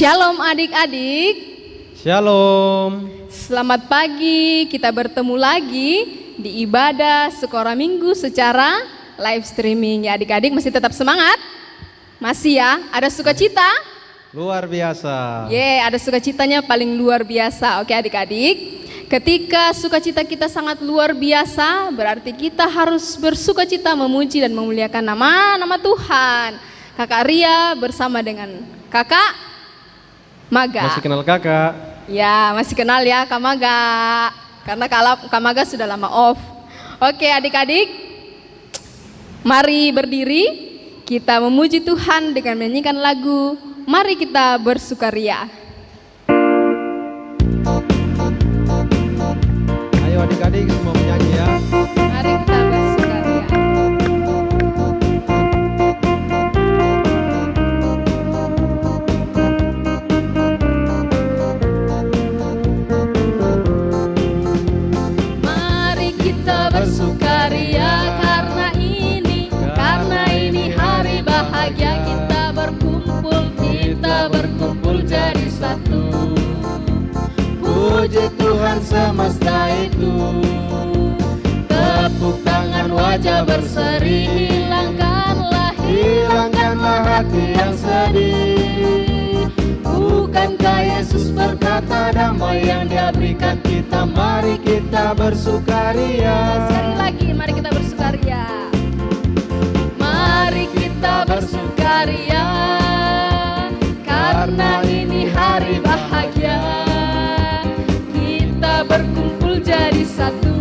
Shalom adik-adik. Shalom. Selamat pagi, kita bertemu lagi di ibadah Sekora Minggu secara live streaming. Ya adik-adik masih tetap semangat? Masih ya? Ada sukacita? Luar biasa. Ada sukacitanya paling luar biasa. Oke adik-adik, ketika sukacita kita sangat luar biasa, berarti kita harus bersukacita memuji dan memuliakan nama Tuhan. Kakak Ria bersama dengan kakak Maga. Masih kenal kakak? Ya, masih kenal ya Kak Maga. Karena Kak Maga sudah lama off. Oke adik-adik, mari berdiri. Kita memuji Tuhan dengan menyanyikan lagu Mari Kita Bersukaria. Ayo adik-adik semua menyanyi ya. Mari kita bersukaria. Mari kita bersukaria karena ini hari bahagia. Kita berkumpul jadi satu. Puji Tuhan semesta itu, tepuk tangan wajah berseri. Hilangkanlah hati yang sedih. Bukankah Yesus berkata damai yang Dia berikan kita? Mari kita bersukaria. Sekali lagi, mari kita bersukaria. Mari kita bersukaria karena ini hari bahagia. Kita berkumpul jadi satu.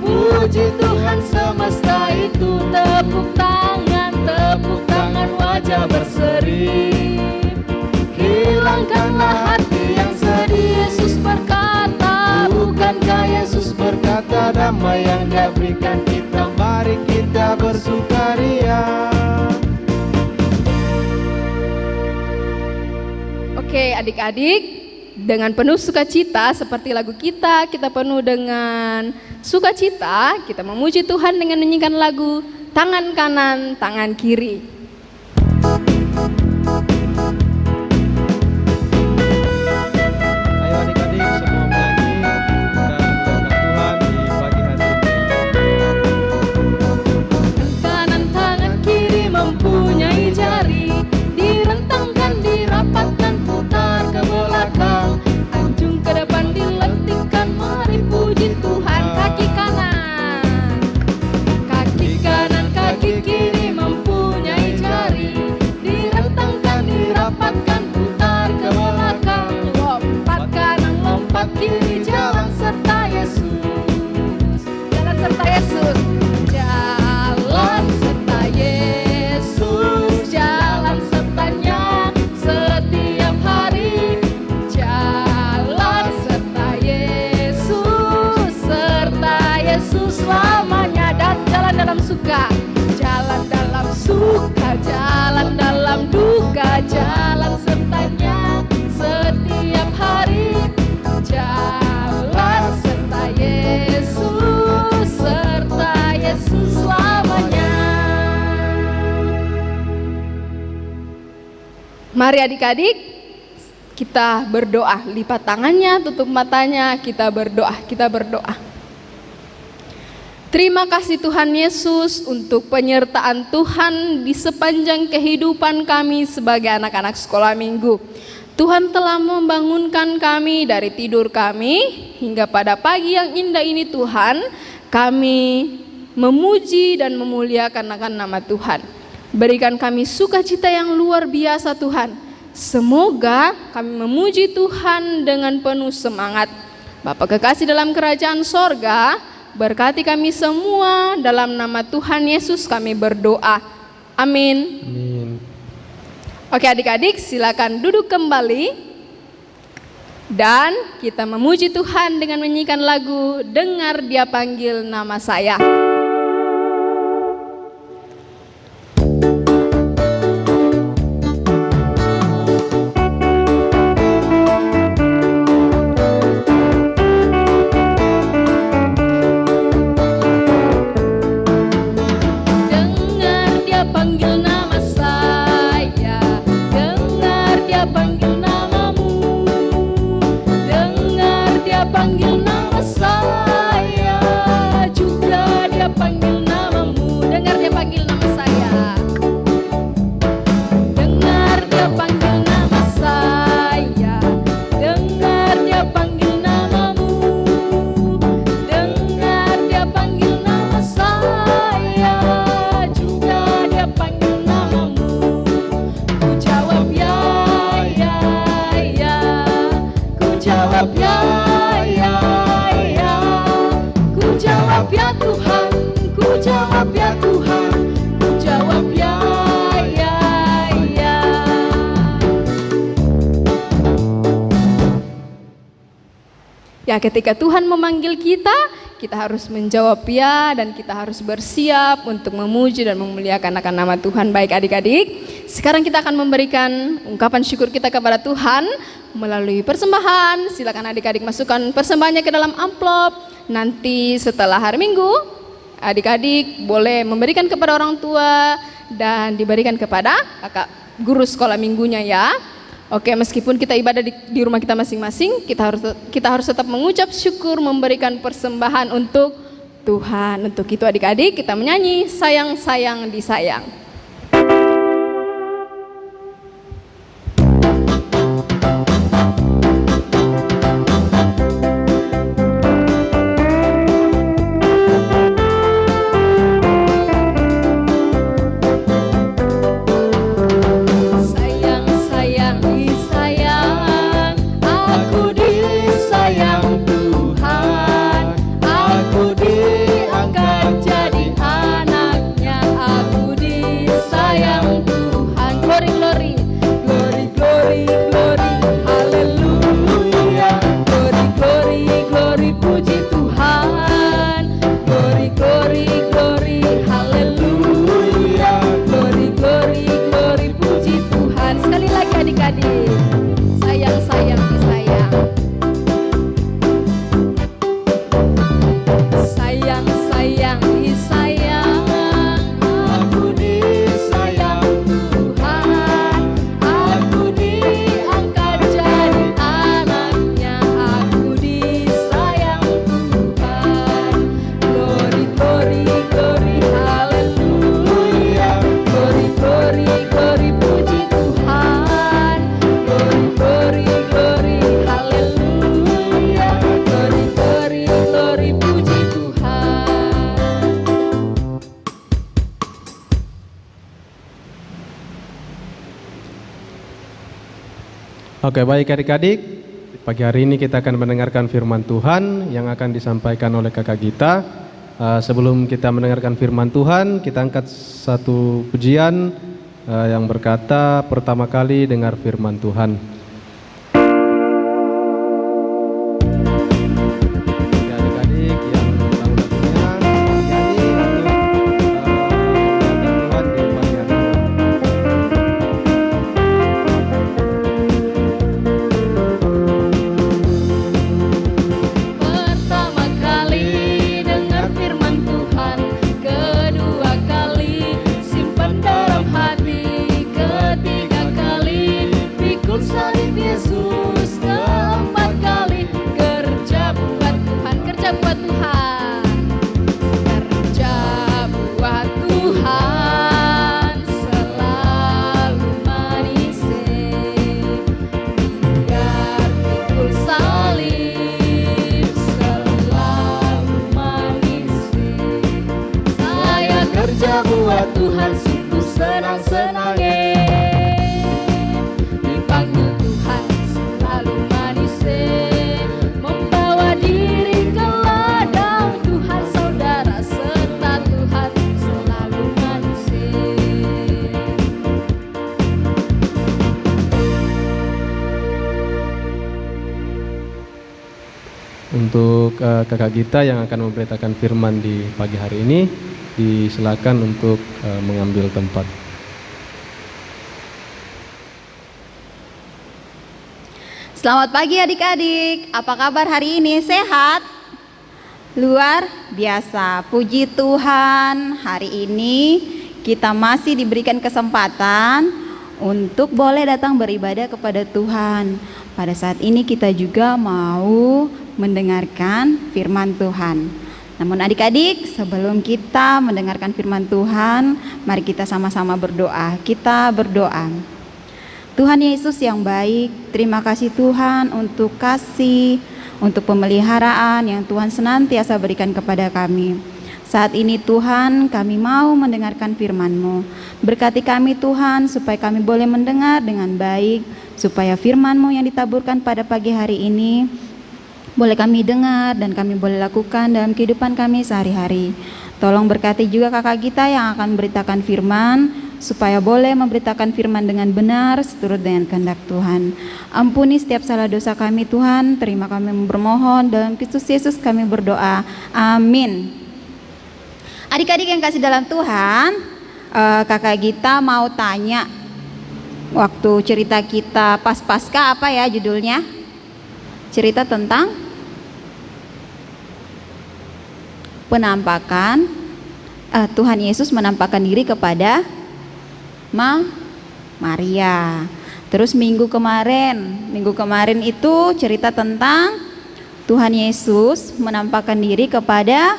Puji Tuhan semesta itu, tepuk tangan wajah berseri. Hilangkanlah hati yang sedih. Yesus berkata, bukankah Yesus berkata damai yang Dia berikan kita? Mari kita bersukaria. Oke adik-adik, dengan penuh sukacita seperti lagu kita penuh dengan sukacita. Kita memuji Tuhan dengan menyanyikan lagu Tangan Kanan, Tangan Kiri. Ayo adik-adik semua menyanyi dan mengangkat Tuhan di pagi hari ini. Kanan tangan kiri mempunyai jari, direntangkan, dirapatkan, putar ke belakang, anjung ke depan, dilentingkan. Mari puji Tuhan. Kaki kanan, kaki kiri mempunyai jari, direntangkan, dirapatkan, putar ke belakang, lompat kanan, lompat kiri, jalan serta Yesus. Jalan serta Yesus. Jalan serta Yesus, jalan sertanya setiap hari. Jalan serta Yesus selamanya. Dan jalan dalam suka, jalan dalam suka, jalan dalam duka, jalan sertanya setiap hari. Jalan serta Yesus selamanya. Mari adik-adik, kita berdoa. Lipat tangannya, tutup matanya, kita berdoa. Terima kasih Tuhan Yesus untuk penyertaan Tuhan di sepanjang kehidupan kami sebagai anak-anak sekolah minggu. Tuhan telah membangunkan kami dari tidur kami hingga pada pagi yang indah ini. Tuhan, kami memuji dan memuliakan akan nama Tuhan. Berikan kami sukacita yang luar biasa Tuhan. Semoga kami memuji Tuhan dengan penuh semangat. Bapa kekasih dalam kerajaan sorga, berkati kami semua, dalam nama Tuhan Yesus kami berdoa. Amin. Amin. Oke adik-adik, silakan duduk kembali. Dan kita memuji Tuhan dengan menyanyikan lagu Dengar Dia Panggil Nama Saya. Dengar Dia panggil nama saya, dengar Dia Ya, ketika Tuhan memanggil kita, kita harus menjawab ya, dan kita harus bersiap untuk memuji dan memuliakan akan nama Tuhan. Baik adik-adik, sekarang kita akan memberikan ungkapan syukur kita kepada Tuhan melalui persembahan. Silakan adik-adik masukkan persembahannya ke dalam amplop. Nanti setelah hari Minggu, adik-adik boleh memberikan kepada orang tua dan diberikan kepada kakak guru sekolah minggunya ya. Oke, meskipun kita ibadah di rumah kita masing-masing, kita harus tetap mengucap syukur, memberikan persembahan untuk Tuhan. Untuk itu adik-adik kita menyanyi Sayang Sayang Disayang. Oke, baik adik-adik, pagi hari ini kita akan mendengarkan firman Tuhan yang akan disampaikan oleh kakak Gita. Sebelum kita mendengarkan firman Tuhan, kita angkat satu pujian yang berkata, pertama kali dengar firman Tuhan. Tuhan sungguh senang-senangnya, dipanggil Tuhan selalu manis, membawa diri ke ladang Tuhan saudara, serta Tuhan selalu manis. Untuk kakak Gita yang akan memberitakan firman di pagi hari ini, disilakan untuk mengambil tempat. Selamat pagi adik-adik, apa kabar hari ini? Sehat? Luar biasa, puji Tuhan. Hari ini kita masih diberikan kesempatan untuk boleh datang beribadah kepada Tuhan. Pada saat ini kita juga mau mendengarkan firman Tuhan. Namun adik-adik, sebelum kita mendengarkan firman Tuhan, mari kita sama-sama berdoa. Kita berdoa. Tuhan Yesus yang baik, terima kasih Tuhan untuk kasih, untuk pemeliharaan yang Tuhan senantiasa berikan kepada kami. Saat ini Tuhan, kami mau mendengarkan firman-Mu. Berkati kami Tuhan, supaya kami boleh mendengar dengan baik, supaya firman-Mu yang ditaburkan pada pagi hari ini boleh kami dengar dan kami boleh lakukan dalam kehidupan kami sehari-hari. Tolong berkati juga kakak kita yang akan memberitakan firman, supaya boleh memberitakan firman dengan benar seturut dengan kehendak Tuhan. Ampuni setiap salah dosa kami Tuhan, terima kami bermohon, dalam Kristus Yesus kami berdoa, amin. Adik-adik yang kasih dalam Tuhan, kakak Gita mau tanya, waktu cerita kita pas Paskah apa ya judulnya? Cerita tentang penampakan Tuhan Yesus menampakkan diri kepada Maria. Terus minggu kemarin itu cerita tentang Tuhan Yesus menampakkan diri kepada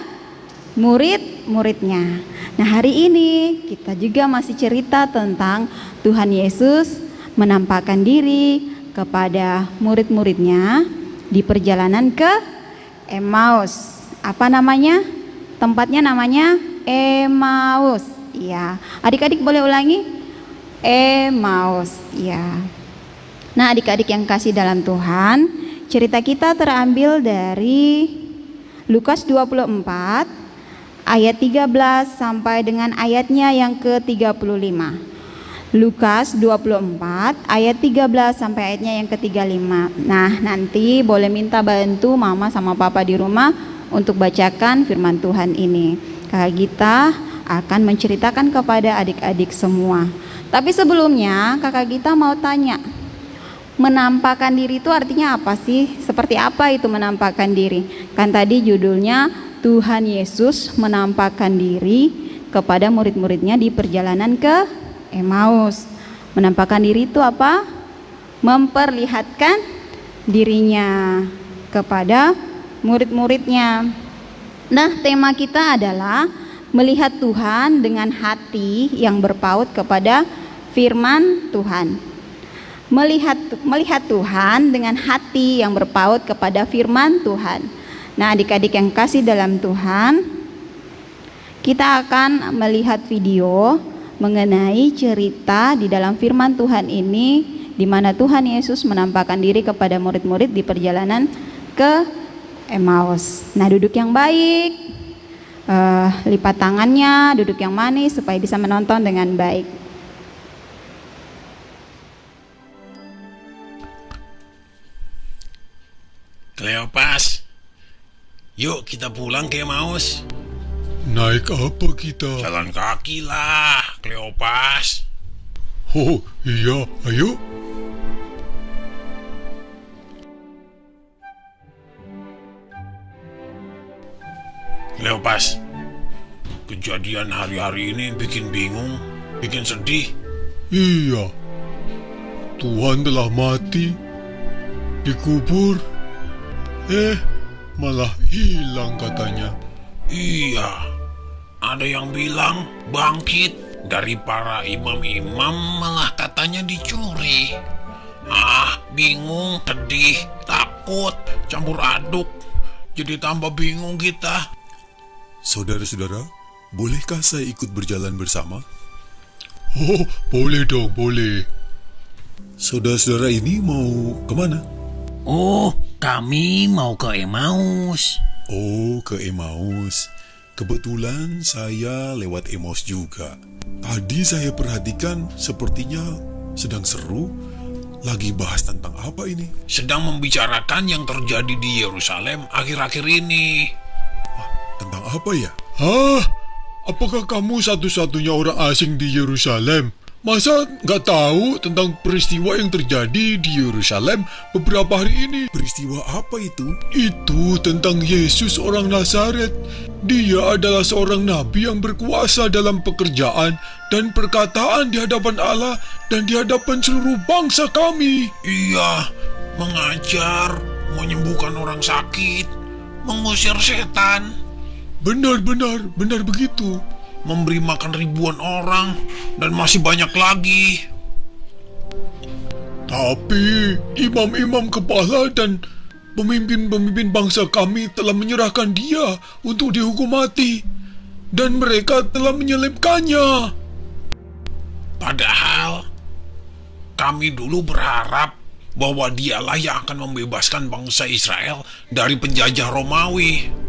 murid-muridnya. Nah, hari ini kita juga masih cerita tentang Tuhan Yesus menampakkan diri kepada murid-muridnya di perjalanan ke Emmaus. Apa namanya? Tempatnya namanya Emmaus. Ya, adik-adik boleh ulangi? Emmaus, ya. Nah, adik-adik yang kasih dalam Tuhan, cerita kita terambil dari Lukas 24 ayat 13 sampai dengan ayatnya yang ke-35. Lukas 24 ayat 13 sampai ayatnya yang ke-35. Nah, nanti boleh minta bantu mama sama papa di rumah untuk bacakan firman Tuhan ini. Kakak Gita akan menceritakan kepada adik-adik semua. Tapi sebelumnya kakak Gita mau tanya, menampakkan diri itu artinya apa sih? Seperti apa itu menampakkan diri? Kan tadi judulnya Tuhan Yesus menampakkan diri kepada murid-muridnya di perjalanan ke Emmaus. Menampakkan diri itu apa? Memperlihatkan dirinya kepada murid-muridnya. Nah, tema kita adalah melihat Tuhan dengan hati yang berpaut kepada firman Tuhan. Melihat Tuhan dengan hati yang berpaut kepada firman Tuhan. Nah, adik-adik yang kasih dalam Tuhan, kita akan melihat video mengenai cerita di dalam firman Tuhan ini, di mana Tuhan Yesus menampakkan diri kepada murid-murid di perjalanan ke Emmaus. Nah, duduk yang baik, lipat tangannya, duduk yang manis supaya bisa menonton dengan baik. Kleopas, yuk kita pulang ke Emmaus. Naik apa kita? Jalan kaki lah, Kleopas. Oh iya, ayo. Kleopas, kejadian hari-hari ini bikin bingung, bikin sedih. Iya, Tuhan telah mati, dikubur, malah hilang katanya. Iya, ada yang bilang bangkit, dari para imam-imam malah katanya dicuri. Bingung, sedih, takut, campur aduk. Jadi tambah bingung kita. Saudara-saudara, bolehkah saya ikut berjalan bersama? Oh, boleh dong, boleh. Saudara-saudara ini mau kemana? Oh, kami mau ke Emmaus. Oh, ke Emmaus. Kebetulan saya lewat Emmaus juga. Tadi saya perhatikan sepertinya sedang seru. Lagi bahas tentang apa ini? Sedang membicarakan yang terjadi di Yerusalem akhir-akhir ini. Tentang apa ya? Apakah kamu satu-satunya orang asing di Yerusalem? Masa nggak tahu tentang peristiwa yang terjadi di Yerusalem beberapa hari ini? Peristiwa apa itu? Itu tentang Yesus orang Nazaret. Dia adalah seorang nabi yang berkuasa dalam pekerjaan dan perkataan di hadapan Allah dan di hadapan seluruh bangsa kami. Iya, mengajar, menyembuhkan orang sakit, mengusir setan. Benar begitu. Memberi makan ribuan orang, dan masih banyak lagi. Tapi imam-imam kepala dan pemimpin-pemimpin bangsa kami telah menyerahkan dia untuk dihukum mati, dan mereka telah menyelipkannya. Padahal kami dulu berharap bahwa dialah yang akan membebaskan bangsa Israel dari penjajah Romawi.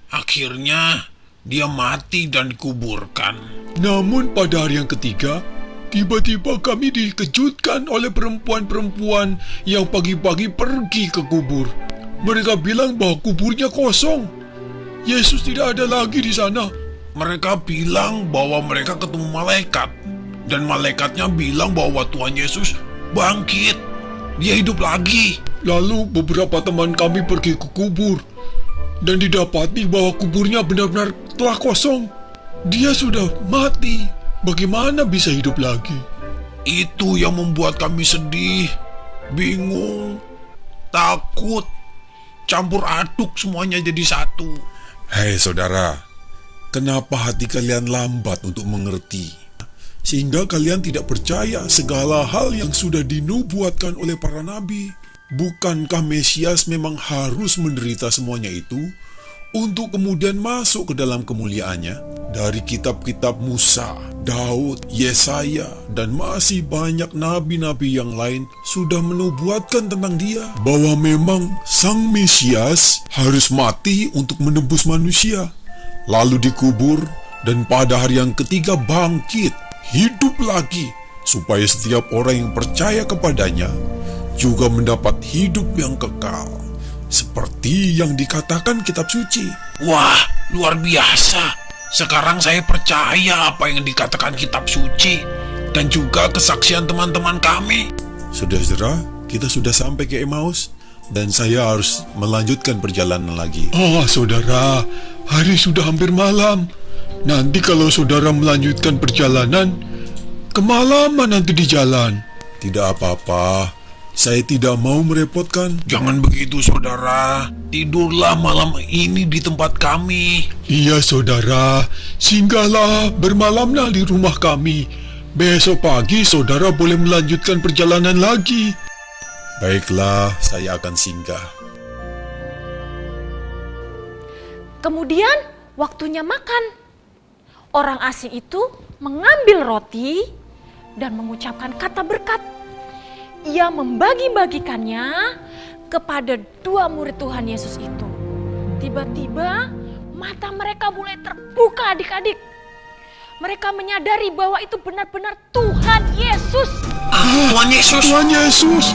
Akhirnya dia mati dan dikuburkan. Namun pada hari yang ketiga, tiba-tiba kami dikejutkan oleh perempuan-perempuan yang pagi-pagi pergi ke kubur. Mereka bilang bahwa kuburnya kosong. Yesus tidak ada lagi di sana. Mereka bilang bahwa mereka ketemu malaikat. Dan malaikatnya bilang bahwa Tuhan Yesus bangkit. Dia hidup lagi. Lalu beberapa teman kami pergi ke kubur dan didapati bahwa kuburnya benar-benar telah kosong. Dia sudah mati. Bagaimana bisa hidup lagi? Itu yang membuat kami sedih, bingung, takut, campur aduk semuanya jadi satu. Hei saudara, kenapa hati kalian lambat untuk mengerti? Sehingga kalian tidak percaya segala hal yang sudah dinubuatkan oleh para nabi. Bukankah Mesias memang harus menderita semuanya itu untuk kemudian masuk ke dalam kemuliaannya? Dari kitab-kitab Musa, Daud, Yesaya, dan masih banyak nabi-nabi yang lain sudah menubuatkan tentang dia, bahwa memang Sang Mesias harus mati untuk menebus manusia, lalu dikubur, dan pada hari yang ketiga bangkit, hidup lagi, supaya setiap orang yang percaya kepadanya juga mendapat hidup yang kekal, seperti yang dikatakan kitab suci. Wah, luar biasa. Sekarang saya percaya apa yang dikatakan kitab suci dan juga kesaksian teman-teman kami. Saudara-saudara, kita sudah sampai ke Emmaus dan saya harus melanjutkan perjalanan lagi. Saudara, hari sudah hampir malam. Nanti kalau saudara melanjutkan perjalanan, kemalaman nanti di jalan. Tidak apa-apa, saya tidak mau merepotkan. Jangan begitu, saudara. Tidurlah malam ini di tempat kami. Iya saudara, singgahlah bermalamlah di rumah kami. Besok pagi saudara boleh melanjutkan perjalanan lagi. Baiklah, saya akan singgah. Kemudian waktunya makan. Orang asing itu mengambil roti dan mengucapkan kata berkat. Ia membagi-bagikannya kepada 2 murid Tuhan Yesus itu. Tiba-tiba mata mereka mulai terbuka adik-adik. Mereka menyadari bahwa itu benar-benar Tuhan Yesus. Tuhan Yesus? Tuhan Yesus!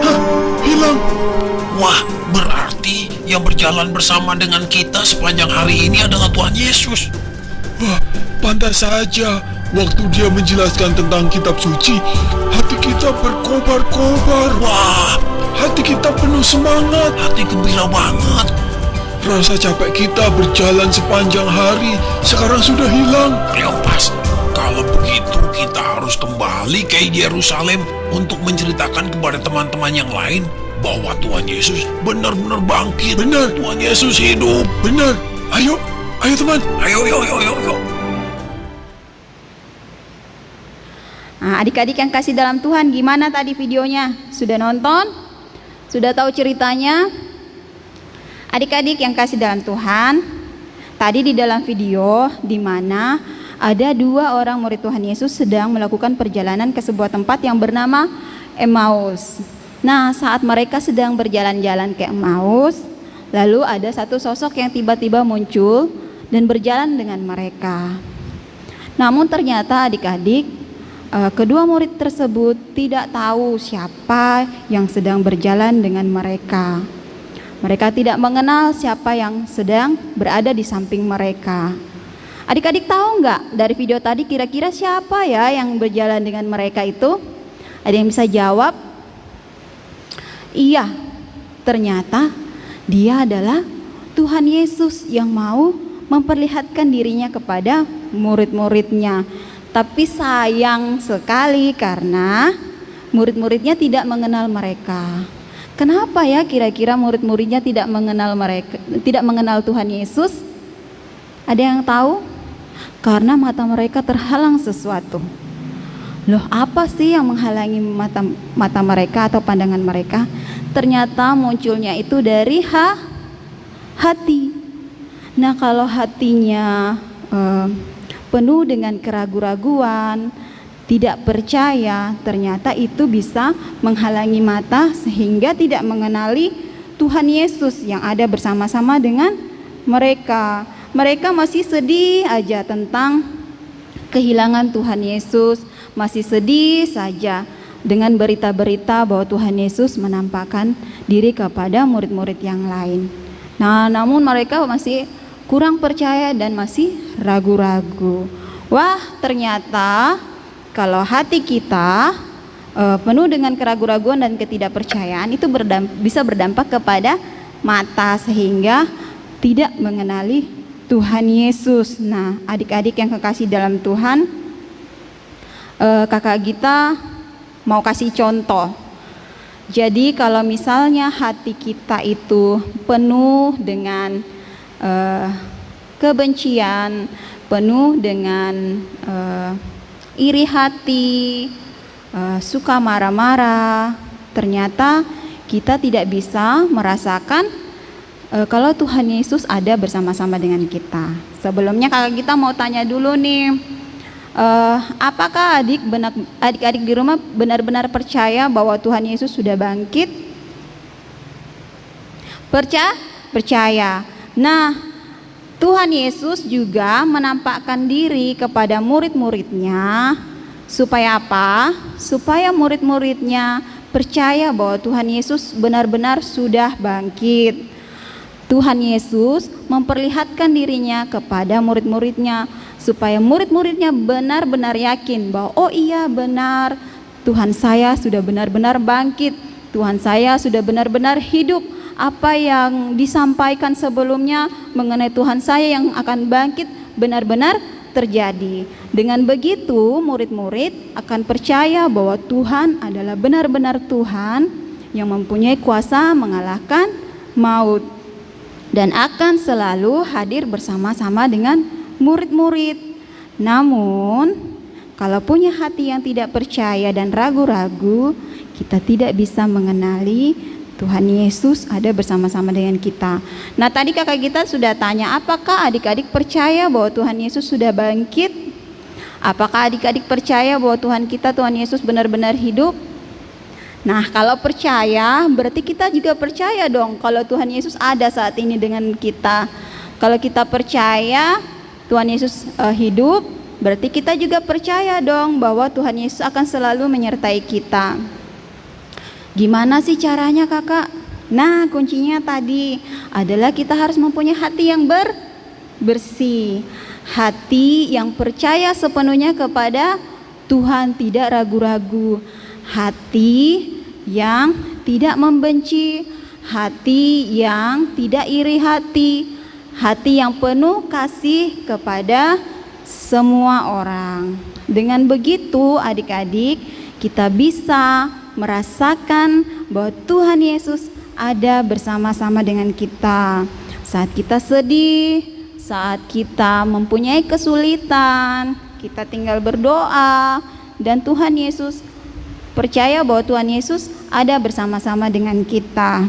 Hah, hilang. Wah, berarti yang berjalan bersama dengan kita sepanjang hari ini adalah Tuhan Yesus. Wah, pantas saja. Waktu dia menjelaskan tentang kitab suci, hati kita berkobar-kobar. Wah, hati kita penuh semangat. hati gembira banget. Rasa capek kita berjalan sepanjang hari sekarang sudah hilang. Kleopas, kalau begitu kita harus kembali ke Yerusalem untuk menceritakan kepada teman-teman yang lain bahwa Tuhan Yesus benar-benar bangkit. Benar. Tuhan Yesus hidup. Benar. Ayo teman. Ayo. Nah, adik-adik yang kasih dalam Tuhan, gimana tadi videonya? Sudah nonton? Sudah tahu ceritanya? Adik-adik yang kasih dalam Tuhan, tadi di dalam video di mana ada 2 orang murid Tuhan Yesus sedang melakukan perjalanan ke sebuah tempat yang bernama Emmaus. Nah, saat mereka sedang berjalan-jalan ke Emmaus, lalu ada satu sosok yang tiba-tiba muncul dan berjalan dengan mereka. Namun ternyata adik-adik, kedua murid tersebut tidak tahu siapa yang sedang berjalan dengan mereka. Mereka tidak mengenal siapa yang sedang berada di samping mereka. Adik-adik tahu nggak dari video tadi kira-kira siapa ya yang berjalan dengan mereka itu? Ada yang bisa jawab? Iya, ternyata dia adalah Tuhan Yesus yang mau memperlihatkan dirinya kepada murid-muridnya. Tapi sayang sekali karena murid-muridnya tidak mengenal mereka. Kenapa ya kira-kira murid-muridnya tidak mengenal Tuhan Yesus? Ada yang tahu? Karena mata mereka terhalang sesuatu. Loh, apa sih yang menghalangi mata mereka atau pandangan mereka? Ternyata munculnya itu dari hati. Nah, kalau hatinya penuh dengan keraguan-raguan, tidak percaya, ternyata itu bisa menghalangi mata sehingga tidak mengenali Tuhan Yesus yang ada bersama-sama dengan mereka. mereka masih sedih aja tentang kehilangan Tuhan Yesus, masih sedih saja dengan berita-berita bahwa Tuhan Yesus menampakkan diri kepada murid-murid yang lain. Nah, namun mereka masih kurang percaya dan masih ragu-ragu. Wah, ternyata kalau hati kita penuh dengan keraguan-raguan dan ketidakpercayaan, itu bisa berdampak kepada mata sehingga tidak mengenali Tuhan Yesus. Nah, adik-adik yang kekasih dalam Tuhan, kakak Gita mau kasih contoh. Jadi kalau misalnya hati kita itu penuh dengan kebencian, penuh dengan iri hati, suka marah-marah, ternyata kita tidak bisa merasakan kalau Tuhan Yesus ada bersama-sama dengan kita. Sebelumnya kakak kita mau tanya dulu nih, apakah adik-adik di rumah benar-benar percaya bahwa Tuhan Yesus sudah bangkit? Percaya. Nah, Tuhan Yesus juga menampakkan diri kepada murid-muridnya supaya apa? Supaya murid-muridnya percaya bahwa Tuhan Yesus benar-benar sudah bangkit. Tuhan Yesus memperlihatkan dirinya kepada murid-muridnya supaya murid-muridnya benar-benar yakin bahwa oh iya benar, Tuhan saya sudah benar-benar bangkit, Tuhan saya sudah benar-benar hidup. Apa yang disampaikan sebelumnya mengenai Tuhan saya yang akan bangkit benar-benar terjadi. Dengan begitu murid-murid akan percaya bahwa Tuhan adalah benar-benar Tuhan yang mempunyai kuasa mengalahkan maut dan akan selalu hadir bersama-sama dengan murid-murid. Namun kalau punya hati yang tidak percaya dan ragu-ragu, kita tidak bisa mengenali Tuhan Yesus ada bersama-sama dengan kita. Nah, tadi kakak kita sudah tanya, apakah adik-adik percaya bahwa Tuhan Yesus sudah bangkit? Apakah adik-adik percaya bahwa Tuhan kita, Tuhan Yesus benar-benar hidup? Nah, kalau percaya berarti kita juga percaya dong kalau Tuhan Yesus ada saat ini dengan kita. Kalau kita percaya Tuhan Yesus hidup, berarti kita juga percaya dong bahwa Tuhan Yesus akan selalu menyertai kita. Gimana sih caranya kakak? Nah, kuncinya tadi adalah kita harus mempunyai hati yang bersih, hati yang percaya sepenuhnya kepada Tuhan, tidak ragu-ragu, hati yang tidak membenci, hati yang tidak iri hati, hati yang penuh kasih kepada semua orang. Dengan begitu adik-adik, kita bisa merasakan bahwa Tuhan Yesus ada bersama-sama dengan kita saat kita sedih, saat kita mempunyai kesulitan, kita tinggal berdoa dan Tuhan Yesus percaya bahwa Tuhan Yesus ada bersama-sama dengan kita.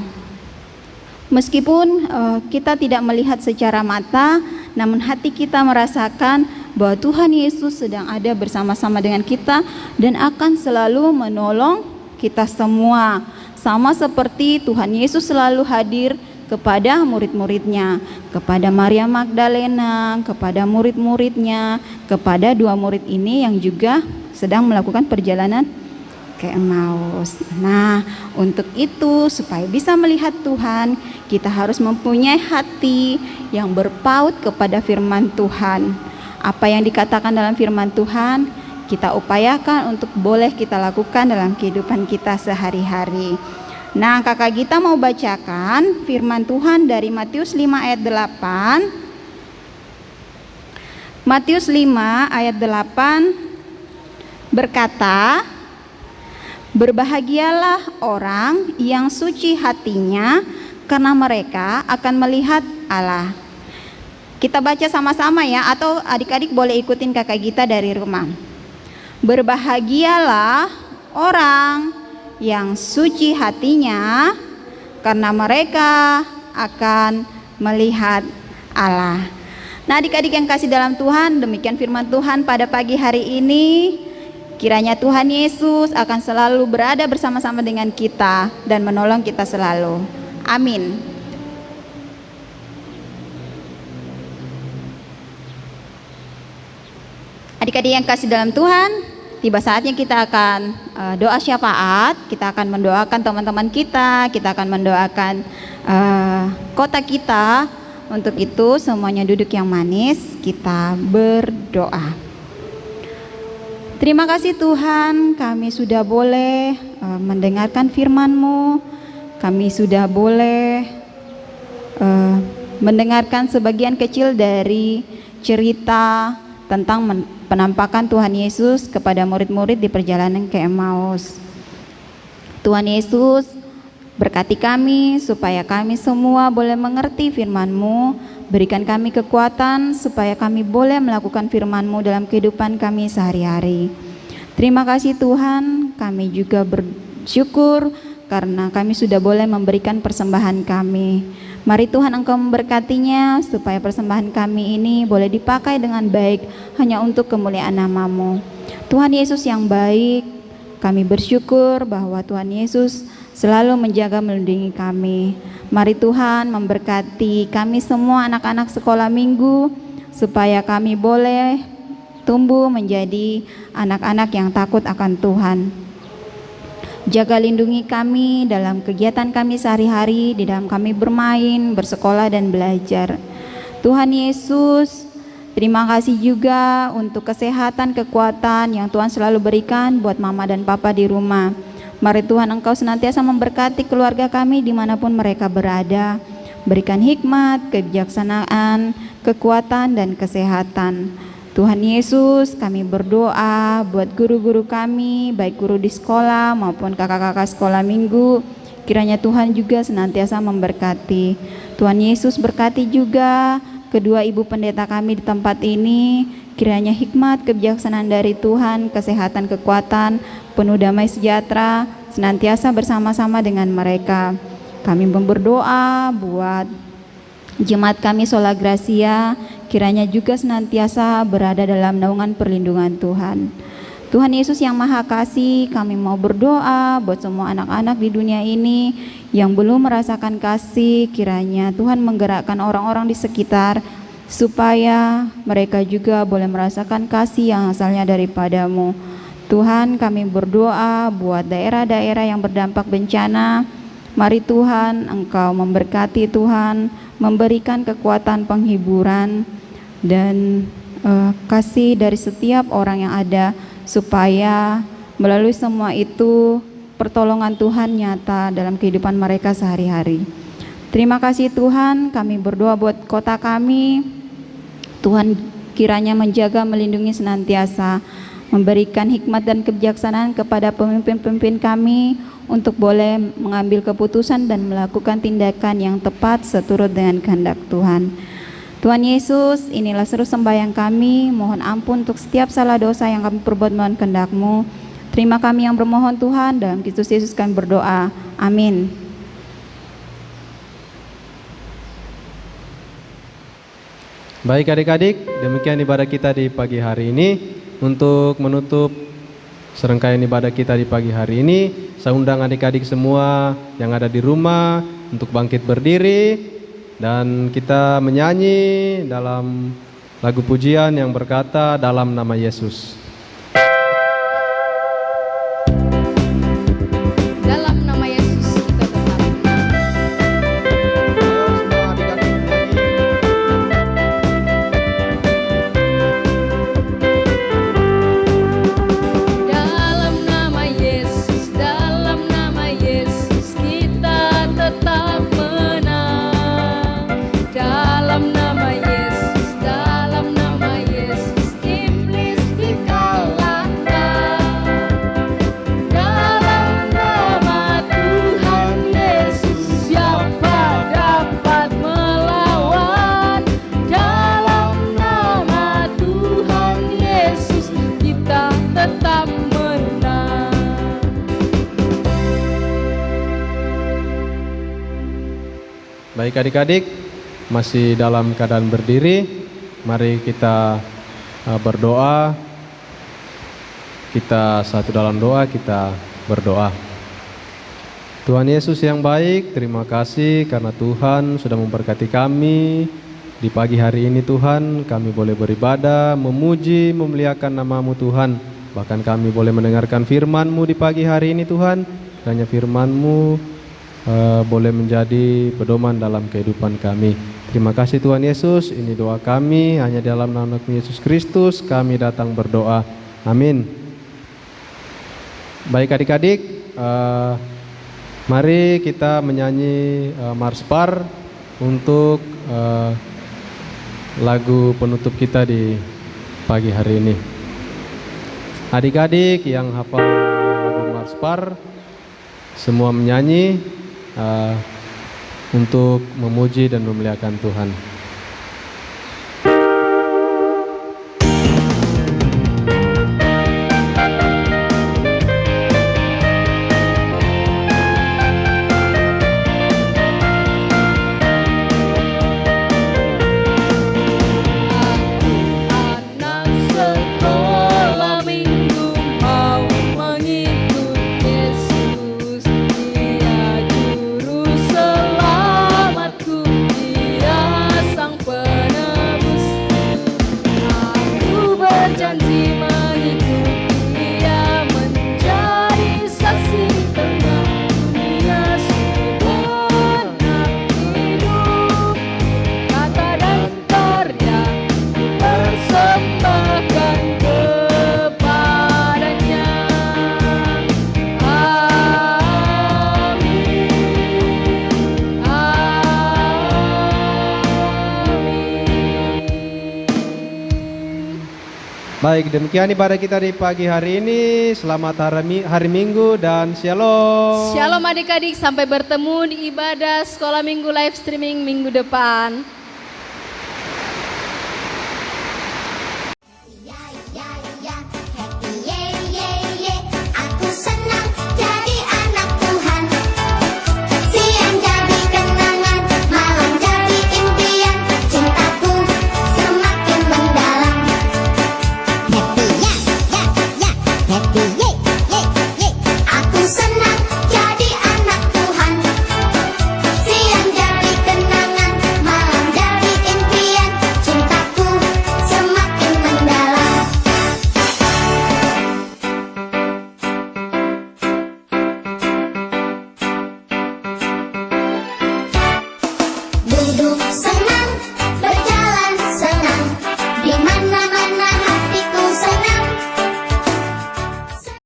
Meskipun kita tidak melihat secara mata, namun hati kita merasakan bahwa Tuhan Yesus sedang ada bersama-sama dengan kita dan akan selalu menolong kita semua, sama seperti Tuhan Yesus selalu hadir kepada murid-muridnya, kepada Maria Magdalena, kepada murid-muridnya, kepada dua murid ini yang juga sedang melakukan perjalanan ke Emmaus. Nah, untuk itu supaya bisa melihat Tuhan, kita harus mempunyai hati yang berpaut kepada firman Tuhan. Apa yang dikatakan dalam firman Tuhan kita upayakan untuk boleh kita lakukan dalam kehidupan kita sehari-hari. Nah, kakak kita mau bacakan firman Tuhan dari Matius 5 ayat 8. Matius 5 ayat 8 berkata, "Berbahagialah orang yang suci hatinya, karena mereka akan melihat Allah." Kita baca sama-sama ya, atau adik-adik boleh ikutin kakak kita dari rumah. Berbahagialah orang yang suci hatinya, karena mereka akan melihat Allah. Nah, adik-adik yang kasih dalam Tuhan, demikian firman Tuhan pada pagi hari ini. Kiranya Tuhan Yesus akan selalu berada bersama-sama dengan kita dan menolong kita selalu. Amin. Adik-adik yang kasih dalam Tuhan, tiba saatnya kita akan doa syafaat. Kita akan mendoakan teman-teman kita akan mendoakan kota kita. Untuk itu semuanya duduk yang manis, kita berdoa. Terima kasih Tuhan, kami sudah boleh mendengarkan firman-Mu. Kami sudah boleh mendengarkan sebagian kecil dari cerita tentang penampakan Tuhan Yesus kepada murid-murid di perjalanan ke Emmaus. Tuhan Yesus, berkati kami supaya kami semua boleh mengerti firman-Mu. Berikan kami kekuatan supaya kami boleh melakukan firman-Mu dalam kehidupan kami sehari-hari. Terima kasih Tuhan, kami juga bersyukur karena kami sudah boleh memberikan persembahan kami. Mari Tuhan Engkau memberkatinya supaya persembahan kami ini boleh dipakai dengan baik hanya untuk kemuliaan nama-Mu. Tuhan Yesus yang baik, kami bersyukur bahwa Tuhan Yesus selalu menjaga melindungi kami. Mari Tuhan memberkati kami semua anak-anak sekolah minggu supaya kami boleh tumbuh menjadi anak-anak yang takut akan Tuhan. Jaga lindungi kami dalam kegiatan kami sehari-hari, di dalam kami bermain, bersekolah dan belajar. Tuhan Yesus, terima kasih juga untuk kesehatan, kekuatan yang Tuhan selalu berikan buat mama dan papa di rumah. Mari Tuhan Engkau senantiasa memberkati keluarga kami dimanapun mereka berada. Berikan hikmat, kebijaksanaan, kekuatan, dan kesehatan. Tuhan Yesus, kami berdoa buat guru-guru kami, baik guru di sekolah maupun kakak-kakak sekolah minggu. Kiranya Tuhan juga senantiasa memberkati. Tuhan Yesus berkati juga kedua ibu pendeta kami di tempat ini. Kiranya hikmat, kebijaksanaan dari Tuhan, kesehatan, kekuatan, penuh damai sejahtera, senantiasa bersama-sama dengan mereka. Kami berdoa buat jemaat kami Sola Gracia, kiranya juga senantiasa berada dalam naungan perlindungan Tuhan. Tuhan Yesus yang Maha Kasih, kami mau berdoa buat semua anak-anak di dunia ini yang belum merasakan kasih. Kiranya Tuhan menggerakkan orang-orang di sekitar supaya mereka juga boleh merasakan kasih yang asalnya daripada-Mu. Tuhan, kami berdoa buat daerah-daerah yang berdampak bencana. Mari Tuhan, Engkau memberkati Tuhan, memberikan kekuatan penghiburan dan kasih dari setiap orang yang ada, supaya melalui semua itu pertolongan Tuhan nyata dalam kehidupan mereka sehari-hari. Terima kasih Tuhan, kami berdoa buat kota kami. Tuhan kiranya menjaga, melindungi senantiasa, memberikan hikmat dan kebijaksanaan kepada pemimpin-pemimpin kami untuk boleh mengambil keputusan dan melakukan tindakan yang tepat seturut dengan kehendak Tuhan. Tuhan Yesus, inilah seru sembahyang kami, mohon ampun untuk setiap salah dosa yang kami perbuat melawan kehendak-Mu. Terima kami yang bermohon Tuhan, dalam Kristus Yesus kami berdoa. Amin. Baik adik-adik, demikian ibadah kita di pagi hari ini. Untuk menutup serangkaian ibadah kita di pagi hari ini, saya undang adik-adik semua yang ada di rumah untuk bangkit berdiri dan kita menyanyi dalam lagu pujian yang berkata, "Dalam nama Yesus." Dalam nama Yesus kita tetap. Dalam nama Yesus, dalam nama Yesus kita tetap menang. Dalam nama Yesus, dalam nama Yesus iblis dikalahkan. Dalam nama Tuhan Yesus siapa dapat melawan? Dalam nama Tuhan Yesus kita tetap menang. Baik adik-adik, masih dalam keadaan berdiri, mari kita berdoa. Kita satu dalam doa, kita berdoa. Tuhan Yesus yang baik, terima kasih karena Tuhan sudah memberkati kami Di pagi hari ini Tuhan, kami boleh beribadah, memuji, memuliakan nama-Mu Tuhan. Bahkan kami boleh mendengarkan firman-Mu di pagi hari ini Tuhan. Kiranya firman-Mu boleh menjadi pedoman dalam kehidupan kami. Terima kasih Tuhan Yesus, ini doa kami, hanya dalam nama Yesus Kristus kami datang berdoa. Amin. Baik adik-adik, mari kita menyanyi Marspar untuk lagu penutup kita di pagi hari ini. Adik-adik yang hafal lagu Marspar, semua menyanyi untuk memuji dan memuliakan Tuhan. Baik, demikian ibadah kita di pagi hari ini. Selamat hari Minggu dan shalom. Shalom adik-adik, sampai bertemu di ibadah Sekolah Minggu live streaming minggu depan.